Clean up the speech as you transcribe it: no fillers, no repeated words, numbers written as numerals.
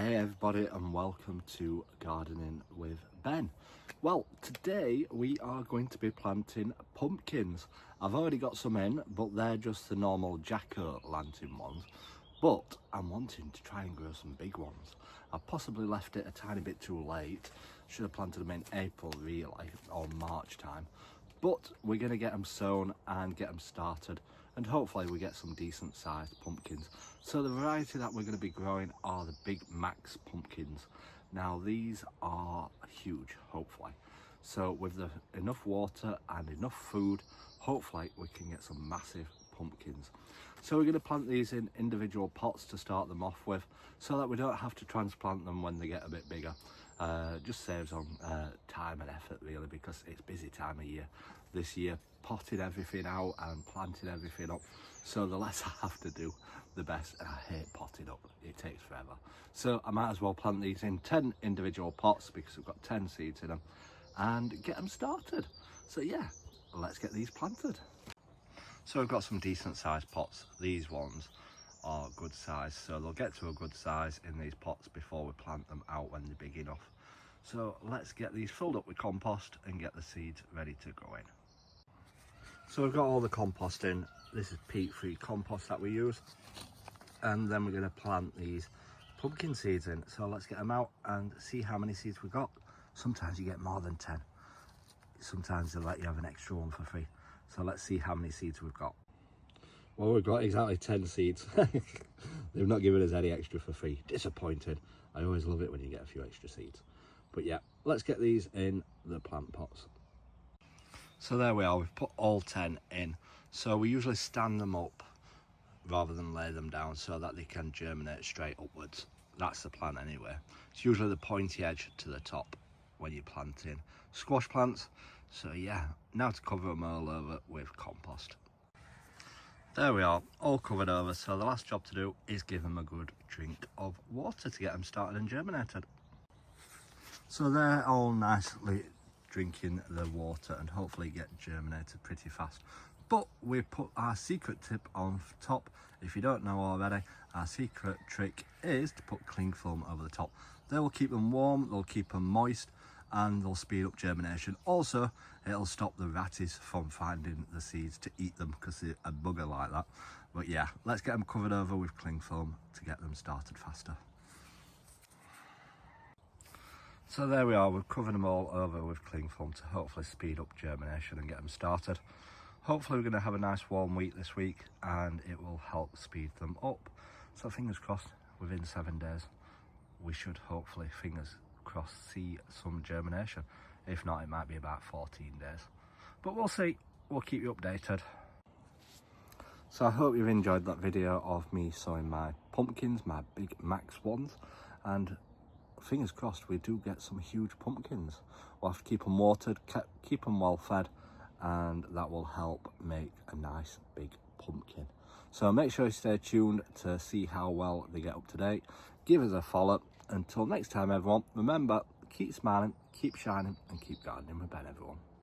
Hey everybody, and welcome to Gardening with Ben. Well, today we are going to be planting pumpkins. I've already got some in, but they're just the normal jack-o'-lantern ones. But I'm wanting to try and grow some big ones. I possibly left it a tiny bit too late. Should have planted them in April really, or March time. But we're going to get them sown and get them started, and hopefully we get some decent sized pumpkins. So the variety that we're going to be growing are the Big Max pumpkins. Now these are huge, hopefully. So with enough water and enough food, hopefully we can get some massive pumpkins. So we're going to plant these in individual pots to start them off with, so that we don't have to transplant them when they get a bit bigger. Just saves on time and effort really, because it's busy time of year this year, potting everything out and planting everything up. So the less I have to do, the best. And I hate potting up, it takes forever. So I might as well plant these in 10 individual pots, because we've got 10 seeds in them, and get them started. So yeah, let's get these planted. So we've got some decent sized pots. These ones are good size, so they'll get to a good size in these pots before we plant them out when they're big enough. So let's get these filled up with compost and get the seeds ready to go in. So we've got all the compost in. This is peat-free compost that we use, and then we're going to plant these pumpkin seeds in. So let's get them out and see how many seeds we got. Sometimes you get more than 10. Sometimes they'll let you have an extra one for free. So let's see how many seeds we've got. Well, we've got exactly 10 seeds. They've not given us any extra for free. Disappointed. I always love it when you get a few extra seeds. But yeah, let's get these in the plant pots. So there we are, we've put all 10 in. So we usually stand them up rather than lay them down, so that they can germinate straight upwards. That's the plan anyway. It's usually the pointy edge to the top when you're planting squash plants. So yeah, now to cover them all over with compost. There we are, all covered over. So the last job to do is give them a good drink of water to get them started and germinated. So they're all nicely drinking the water and hopefully get germinated pretty fast. But we put our secret tip on top. If you don't know already, our secret trick is to put cling film over the top. They will keep them warm, they'll keep them moist, and they'll speed up germination. Also, it'll stop the ratties from finding the seeds to eat them, because they're a bugger like that. But yeah, let's get them covered over with cling film to get them started faster. So there we are, we've covered them all over with cling film to hopefully speed up germination and get them started. Hopefully we're going to have a nice warm week this week, and it will help speed them up. So fingers crossed, within 7 days we should hopefully, fingers crossed, see some germination. If not, it might be about 14 days, but we'll see. We'll keep you updated. So I hope you've enjoyed that video of me sowing my pumpkins, my Big Max ones, and fingers crossed we do get some huge pumpkins. We'll have to keep them watered, keep them well fed, and that will help make a nice big pumpkin. So make sure you stay tuned to see how well they get up to date. Give us a follow. Until next time everyone, remember, keep smiling, keep shining, and keep gardening with Ben everyone.